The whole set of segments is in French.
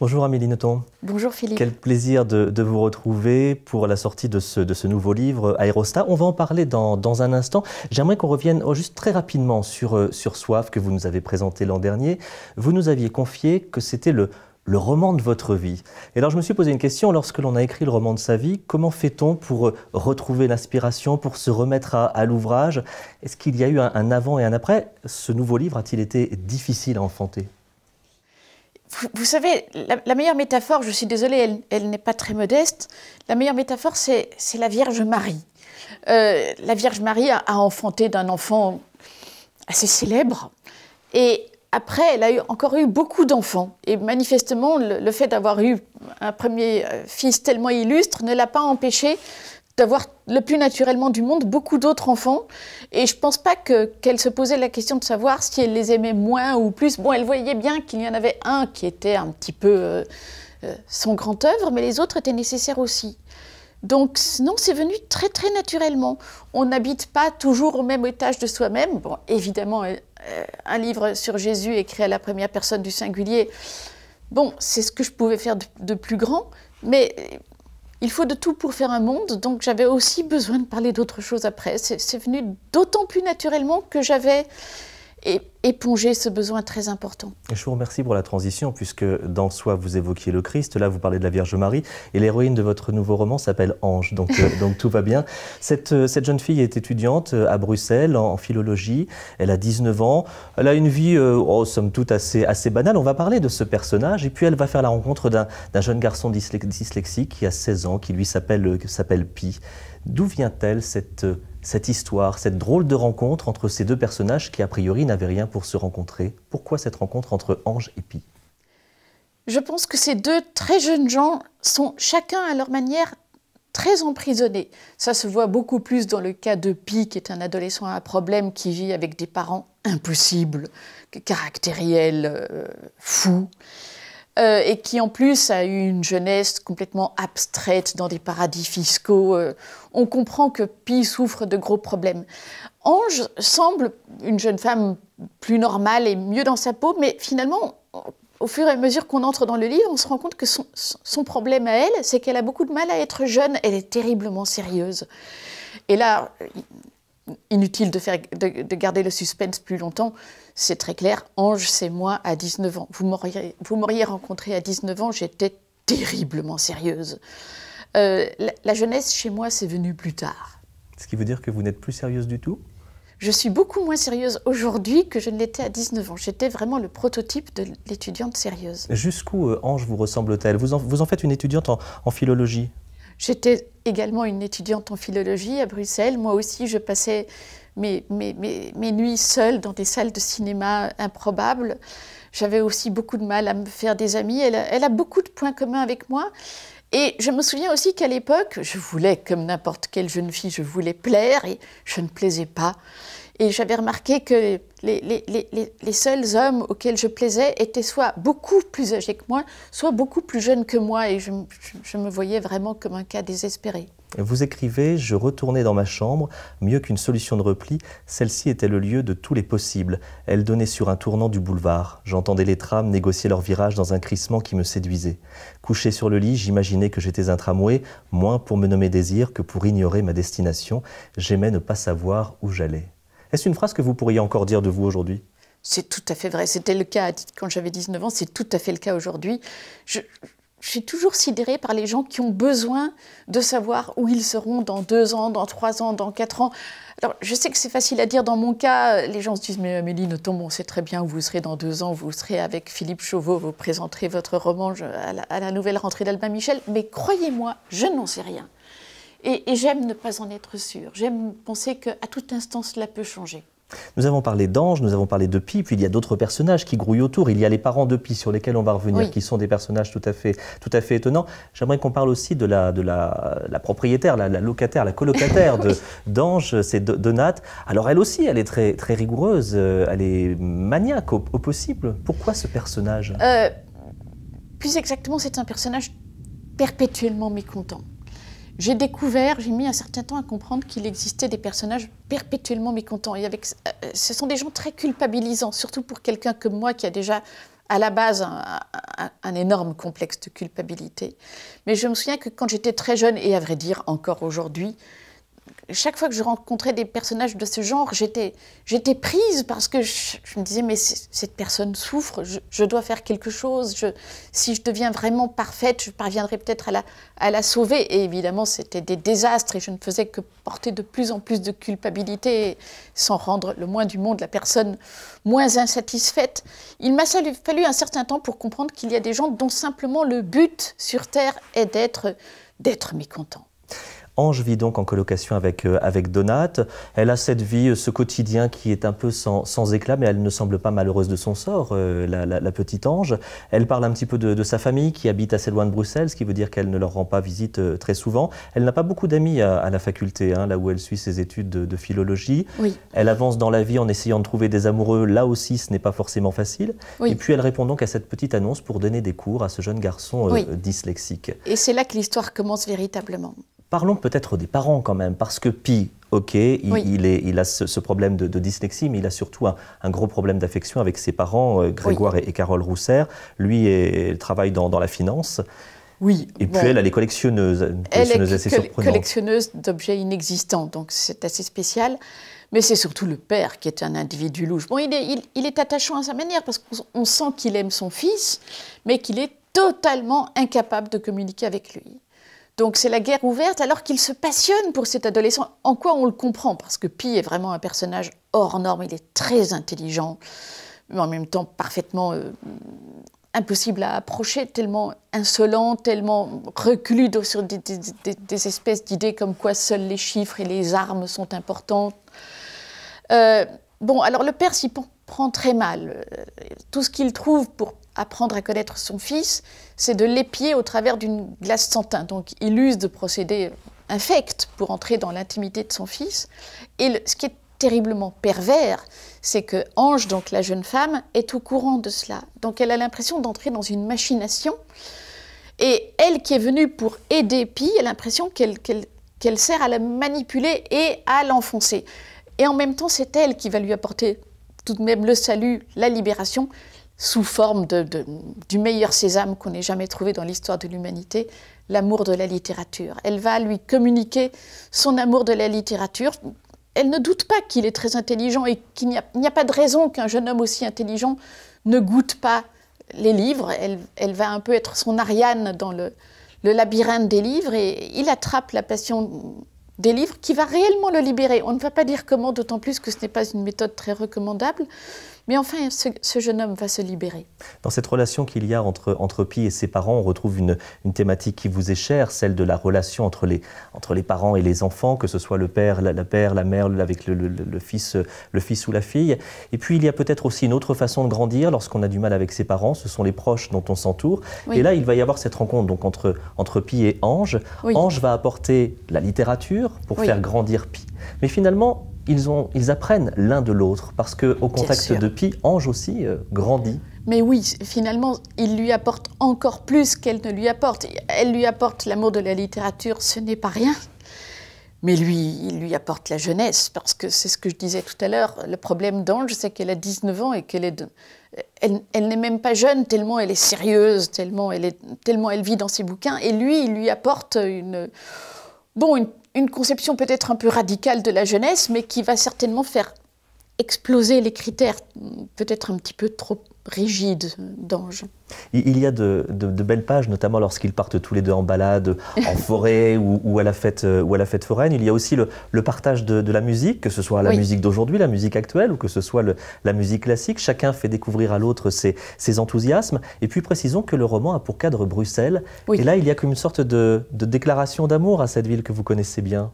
Bonjour Amélie Nothomb. Bonjour Philippe. Quel plaisir de vous retrouver pour la sortie de ce nouveau livre, Aérostat. On va en parler dans un instant. J'aimerais qu'on revienne juste très rapidement sur Soif que vous nous avez présenté l'an dernier. Vous nous aviez confié que c'était le roman de votre vie. Et alors je me suis posé une question, lorsque l'on a écrit le roman de sa vie, comment fait-on pour retrouver l'inspiration, pour se remettre à l'ouvrage? Est-ce qu'il y a eu un avant et un après? Ce nouveau livre a-t-il été difficile à enfanter? Vous savez, la meilleure métaphore, je suis désolée, elle n'est pas très modeste, la meilleure métaphore, c'est la Vierge Marie. La Vierge Marie a enfanté d'un enfant assez célèbre, et après, elle a encore eu beaucoup d'enfants. Et manifestement, le fait d'avoir eu un premier fils tellement illustre ne l'a pas empêché d'avoir le plus naturellement du monde beaucoup d'autres enfants. Et je ne pense pas qu'elle se posait la question de savoir si elle les aimait moins ou plus. Bon, elle voyait bien qu'il y en avait un qui était un petit peu son grand œuvre, mais les autres étaient nécessaires aussi. Donc non, c'est venu très très naturellement. On n'habite pas toujours au même étage de soi-même. Bon, évidemment, un livre sur Jésus écrit à la première personne du singulier, bon, c'est ce que je pouvais faire de plus grand, mais il faut de tout pour faire un monde, donc j'avais aussi besoin de parler d'autre chose après. C'est venu d'autant plus naturellement que j'avais épongé ce besoin très important. Je vous remercie pour la transition, puisque dans Soif, vous évoquiez le Christ, là vous parlez de la Vierge Marie, et l'héroïne de votre nouveau roman s'appelle Ange, donc tout va bien. Cette jeune fille est étudiante à Bruxelles en philologie, elle a 19 ans, elle a une vie, somme toute, assez banale. On va parler de ce personnage, et puis elle va faire la rencontre d'un jeune garçon dyslexique qui a 16 ans, qui lui s'appelle Pi. D'où vient-elle cette histoire, cette drôle de rencontre entre ces deux personnages qui, a priori, n'avaient rien pour se rencontrer? Pourquoi cette rencontre entre Ange et Pi? Je pense que ces deux très jeunes gens sont chacun à leur manière très emprisonnés. Ça se voit beaucoup plus dans le cas de Pi, qui est un adolescent à problème qui vit avec des parents impossibles, caractériels, fous. Et qui en plus a eu une jeunesse complètement abstraite dans des paradis fiscaux. On comprend que Pi souffre de gros problèmes. Ange semble une jeune femme plus normale et mieux dans sa peau, mais finalement, au fur et à mesure qu'on entre dans le livre, on se rend compte que son problème à elle, c'est qu'elle a beaucoup de mal à être jeune, elle est terriblement sérieuse. Et là, inutile de garder le suspense plus longtemps, c'est très clair, Ange, c'est moi à 19 ans. Vous m'auriez rencontrée à 19 ans, j'étais terriblement sérieuse. La jeunesse, chez moi, c'est venu plus tard. Ce qui veut dire que vous n'êtes plus sérieuse du tout? Je suis beaucoup moins sérieuse aujourd'hui que je ne l'étais à 19 ans. J'étais vraiment le prototype de l'étudiante sérieuse. Jusqu'où Ange vous ressemble-t-elle? Vous en faites une étudiante en philologie? J'étais également une étudiante en philologie à Bruxelles. Moi aussi, je passais mes nuits seule dans des salles de cinéma improbables. J'avais aussi beaucoup de mal à me faire des amis. Elle a beaucoup de points communs avec moi. Et je me souviens aussi qu'à l'époque, je voulais, comme n'importe quelle jeune fille, je voulais plaire et je ne plaisais pas. Et j'avais remarqué que les seuls hommes auxquels je plaisais étaient soit beaucoup plus âgés que moi, soit beaucoup plus jeunes que moi. Et je me voyais vraiment comme un cas désespéré. Vous écrivez « Je retournais dans ma chambre, mieux qu'une solution de repli, celle-ci était le lieu de tous les possibles. Elle donnait sur un tournant du boulevard. J'entendais les trams négocier leur virage dans un crissement qui me séduisait. Couché sur le lit, j'imaginais que j'étais un tramway, moins pour me nommer désir que pour ignorer ma destination. J'aimais ne pas savoir où j'allais. » Est-ce une phrase que vous pourriez encore dire de vous aujourd'hui? C'est tout à fait vrai. C'était le cas quand j'avais 19 ans, c'est tout à fait le cas aujourd'hui. Je suis toujours sidérée par les gens qui ont besoin de savoir où ils seront dans 2 ans, dans 3 ans, dans 4 ans. Alors, je sais que c'est facile à dire dans mon cas. Les gens se disent « Mais Amélie Nothomb, on sait très bien où vous serez dans 2 ans. Vous serez avec Philippe Chauveau, vous présenterez votre roman à la nouvelle rentrée d'Albin Michel. » Mais croyez-moi, je n'en sais rien. Et j'aime ne pas en être sûre. J'aime penser qu'à tout instant, cela peut changer. Nous avons parlé d'Ange, nous avons parlé de Pi, puis il y a d'autres personnages qui grouillent autour. Il y a les parents de Pi sur lesquels on va revenir, oui, qui sont des personnages tout à fait étonnants. J'aimerais qu'on parle aussi de la propriétaire, la locataire, la colocataire d'Ange, c'est Donate. Alors elle aussi, elle est très rigoureuse, elle est maniaque au possible. Pourquoi ce personnage? Plus exactement, c'est un personnage perpétuellement mécontent. J'ai mis un certain temps à comprendre qu'il existait des personnages perpétuellement mécontents. Et ce sont des gens très culpabilisants, surtout pour quelqu'un comme moi qui a déjà à la base un énorme complexe de culpabilité. Mais je me souviens que quand j'étais très jeune, et à vrai dire encore aujourd'hui, chaque fois que je rencontrais des personnages de ce genre, j'étais prise parce que je me disais, mais cette personne souffre, je dois faire quelque chose. Si je deviens vraiment parfaite, je parviendrai peut-être à la sauver. Et évidemment, c'était des désastres et je ne faisais que porter de plus en plus de culpabilité sans rendre le moins du monde la personne moins insatisfaite. Il m'a fallu un certain temps pour comprendre qu'il y a des gens dont simplement le but sur Terre est d'être mécontent. Ange vit donc en colocation avec Donate. Elle a cette vie, ce quotidien qui est un peu sans éclat, mais elle ne semble pas malheureuse de son sort, la petite Ange. Elle parle un petit peu de sa famille qui habite assez loin de Bruxelles, ce qui veut dire qu'elle ne leur rend pas visite très souvent. Elle n'a pas beaucoup d'amis à la faculté, hein, là où elle suit ses études de philologie. Oui. Elle avance dans la vie en essayant de trouver des amoureux. Là aussi, ce n'est pas forcément facile. Oui. Et puis elle répond donc à cette petite annonce pour donner des cours à ce jeune garçon dyslexique. Et c'est là que l'histoire commence véritablement. Parlons peut-être des parents quand même, parce que Pi, ok, il a ce problème de dyslexie, mais il a surtout un gros problème d'affection avec ses parents, Grégoire et Carole Rousser. Lui, elle travaille dans la finance. Oui. Et puis elle est collectionneuse. Elle est assez surprenante. collectionneuse d'objets inexistants, donc c'est assez spécial. Mais c'est surtout le père qui est un individu louche. Bon, il est attachant à sa manière, parce qu'on sent qu'il aime son fils, mais qu'il est totalement incapable de communiquer avec lui. Donc c'est la guerre ouverte alors qu'il se passionne pour cet adolescent. En quoi on le comprend? Parce que Pi est vraiment un personnage hors norme, il est très intelligent, mais en même temps parfaitement impossible à approcher, tellement insolent, tellement reclus sur des espèces d'idées comme quoi seuls les chiffres et les armes sont importantes. Bon, alors le père s'y prend très mal. Tout ce qu'il trouve pour apprendre à connaître son fils, c'est de l'épier au travers d'une glace sans teint. Donc il use de procédés infects pour entrer dans l'intimité de son fils. Et ce qui est terriblement pervers, c'est que Ange, donc la jeune femme, est au courant de cela. Donc elle a l'impression d'entrer dans une machination. Et elle qui est venue pour aider Pi, a l'impression qu'elle sert à la manipuler et à l'enfoncer. Et en même temps, c'est elle qui va lui apporter tout de même le salut, la libération, sous forme du meilleur sésame qu'on ait jamais trouvé dans l'histoire de l'humanité, l'amour de la littérature. Elle va lui communiquer son amour de la littérature. Elle ne doute pas qu'il est très intelligent et qu'il n'y a pas de raison qu'un jeune homme aussi intelligent ne goûte pas les livres. Elle va un peu être son Ariane dans le labyrinthe des livres et il attrape la passion des livres qui va réellement le libérer. On ne va pas dire comment, d'autant plus que ce n'est pas une méthode très recommandable. Mais enfin, ce jeune homme va se libérer. Dans cette relation qu'il y a entre Pi et ses parents, on retrouve une thématique qui vous est chère, celle de la relation entre les parents et les enfants, que ce soit le père, la mère avec le fils ou la fille. Et puis, il y a peut-être aussi une autre façon de grandir lorsqu'on a du mal avec ses parents, ce sont les proches dont on s'entoure. Oui. Et là, il va y avoir cette rencontre donc, entre Pi et Ange. Oui. Ange va apporter la littérature pour faire grandir Pi. Mais finalement, ils apprennent l'un de l'autre, parce qu'au contact de Pi, Ange aussi grandit. Mais oui, finalement, il lui apporte encore plus qu'elle ne lui apporte. Elle lui apporte l'amour de la littérature, ce n'est pas rien. Mais lui, il lui apporte la jeunesse, parce que c'est ce que je disais tout à l'heure. Le problème d'Ange, c'est qu'elle a 19 ans et qu'elle elle n'est même pas jeune, tellement elle est sérieuse, tellement elle vit dans ses bouquins. Et lui, il lui apporte une conception peut-être un peu radicale de la jeunesse, mais qui va certainement faire exploser les critères peut-être un petit peu trop rigides d'Ange. Il y a de belles pages, notamment lorsqu'ils partent tous les deux en balade, en forêt ou à la fête foraine. Il y a aussi le partage de la musique, que ce soit la musique d'aujourd'hui, la musique actuelle, ou que ce soit la musique classique. Chacun fait découvrir à l'autre ses enthousiasmes. Et puis précisons que le roman a pour cadre Bruxelles. Oui. Et là, il y a comme une sorte de déclaration d'amour à cette ville que vous connaissez bien.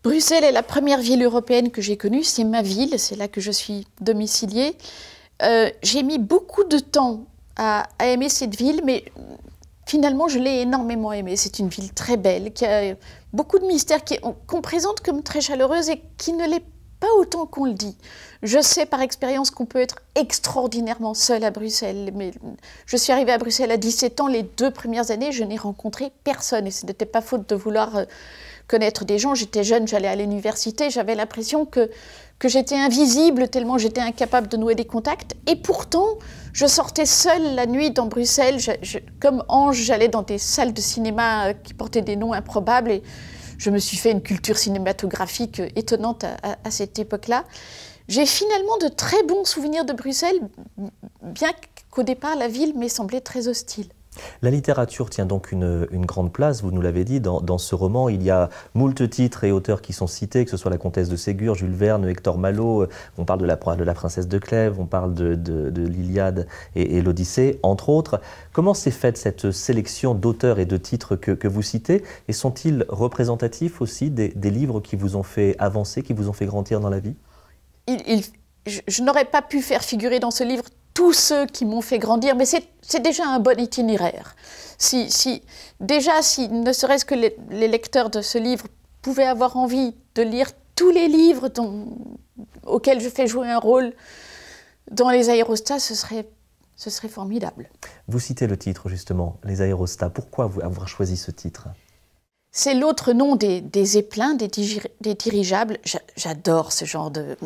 Bruxelles est la première ville européenne que j'ai connue, c'est ma ville, c'est là que je suis domiciliée. J'ai mis beaucoup de temps à aimer cette ville, mais finalement je l'ai énormément aimée. C'est une ville très belle, qui a beaucoup de mystères, qu'on présente comme très chaleureuse et qui ne l'est pas autant qu'on le dit. Je sais par expérience qu'on peut être extraordinairement seul à Bruxelles, mais je suis arrivée à Bruxelles à 17 ans, les 2 premières années, je n'ai rencontré personne et ce n'était pas faute de vouloir connaître des gens. J'étais jeune, j'allais à l'université, j'avais l'impression que que j'étais invisible tellement j'étais incapable de nouer des contacts. Et pourtant, je sortais seule la nuit dans Bruxelles. Comme ange, j'allais dans des salles de cinéma qui portaient des noms improbables. Et je me suis fait une culture cinématographique étonnante à cette époque-là. J'ai finalement de très bons souvenirs de Bruxelles, bien qu'au départ, la ville m'ait semblé très hostile. La littérature tient donc une grande place, vous nous l'avez dit, dans ce roman. Il y a moult titres et auteurs qui sont cités, que ce soit la comtesse de Ségur, Jules Verne, Hector Malot, on parle de la princesse de Clèves, on parle de l'Iliade et l'Odyssée, entre autres. Comment s'est faite cette sélection d'auteurs et de titres que vous citez? Et sont-ils représentatifs aussi des livres qui vous ont fait avancer, qui vous ont fait grandir dans la vie? Je n'aurais pas pu faire figurer dans ce livre tous ceux qui m'ont fait grandir, mais c'est déjà un bon itinéraire. Déjà, si ne serait-ce que les lecteurs de ce livre pouvaient avoir envie de lire tous les livres auxquels je fais jouer un rôle dans les aérostats, ce serait formidable. Vous citez le titre justement, les aérostats. Pourquoi avoir choisi ce titre? C'est l'autre nom des zeppelins, des dirigeables. J'adore ce genre de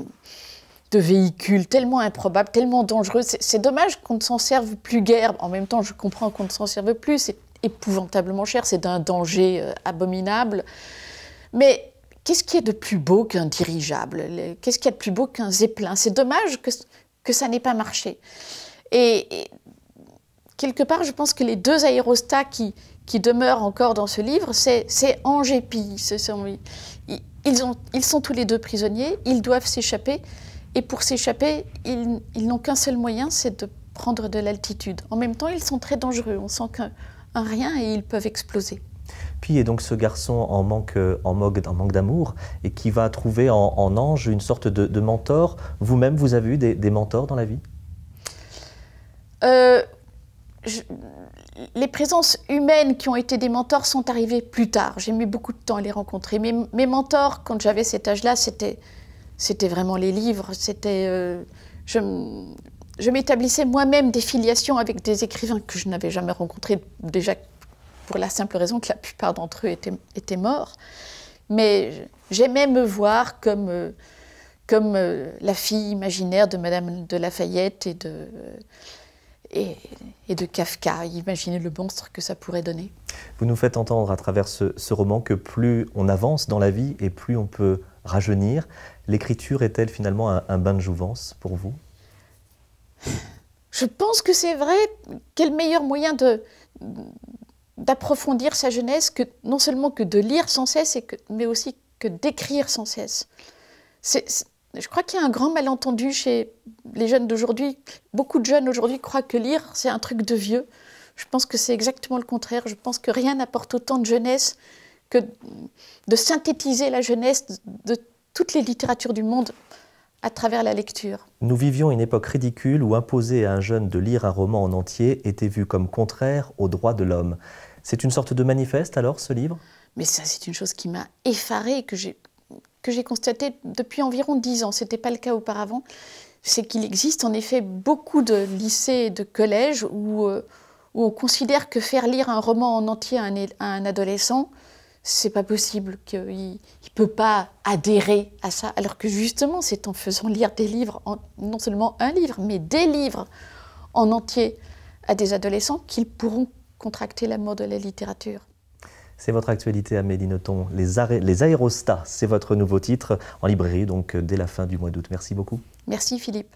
véhicules tellement improbables, tellement dangereux. C'est dommage qu'on ne s'en serve plus guère. En même temps, je comprends qu'on ne s'en serve plus. C'est épouvantablement cher, c'est d'un danger abominable. Mais qu'est-ce qu'il y a de plus beau qu'un dirigeable? Qu'est-ce qu'il y a de plus beau qu'un zeppelin? C'est dommage que ça n'ait pas marché. Et quelque part, je pense que les deux aérostats qui demeurent encore dans ce livre, c'est Ange et Pie. Ils sont tous les deux prisonniers, ils doivent s'échapper. Et pour s'échapper, ils n'ont qu'un seul moyen, c'est de prendre de l'altitude. En même temps, ils sont très dangereux. On sent qu'un rien et ils peuvent exploser. Pie est donc ce garçon en manque d'amour et qui va trouver en Ange une sorte de mentor. Vous-même, vous avez eu des mentors dans la vie? Les présences humaines qui ont été des mentors sont arrivées plus tard. J'ai mis beaucoup de temps à les rencontrer. Mes mentors, quand j'avais cet âge-là, c'était vraiment les livres. Je m'établissais moi-même des filiations avec des écrivains que je n'avais jamais rencontrés, déjà pour la simple raison que la plupart d'entre eux étaient morts. Mais j'aimais me voir comme la fille imaginaire de Madame de Lafayette et de Kafka. Imaginez le monstre que ça pourrait donner. Vous nous faites entendre à travers ce roman que plus on avance dans la vie et plus on peut rajeunir. L'écriture est-elle finalement un bain de jouvence pour vous? Je pense que c'est vrai. Quel meilleur moyen d'approfondir sa jeunesse que non seulement que de lire sans cesse, mais aussi que d'écrire sans cesse. Je crois qu'il y a un grand malentendu chez les jeunes d'aujourd'hui. Beaucoup de jeunes aujourd'hui croient que lire, c'est un truc de vieux. Je pense que c'est exactement le contraire. Je pense que rien n'apporte autant de jeunesse que de synthétiser la jeunesse de toutes les littératures du monde à travers la lecture. Nous vivions une époque ridicule où imposer à un jeune de lire un roman en entier était vu comme contraire aux droits de l'homme. C'est une sorte de manifeste alors, ce livre? Mais ça, c'est une chose qui m'a effarée, que j'ai constaté depuis environ 10 ans. Ce n'était pas le cas auparavant. C'est qu'il existe en effet beaucoup de lycées et de collèges où on considère que faire lire un roman en entier à un adolescent, c'est pas possible, qu'il ne peut pas adhérer à ça. Alors que justement, c'est en faisant lire des livres, non seulement un livre, mais des livres en entier à des adolescents qu'ils pourront contracter l'amour de la littérature. C'est votre actualité, Amélie Nothomb. Les aérostats, c'est votre nouveau titre en librairie, donc dès la fin du mois d'août. Merci beaucoup. Merci Philippe.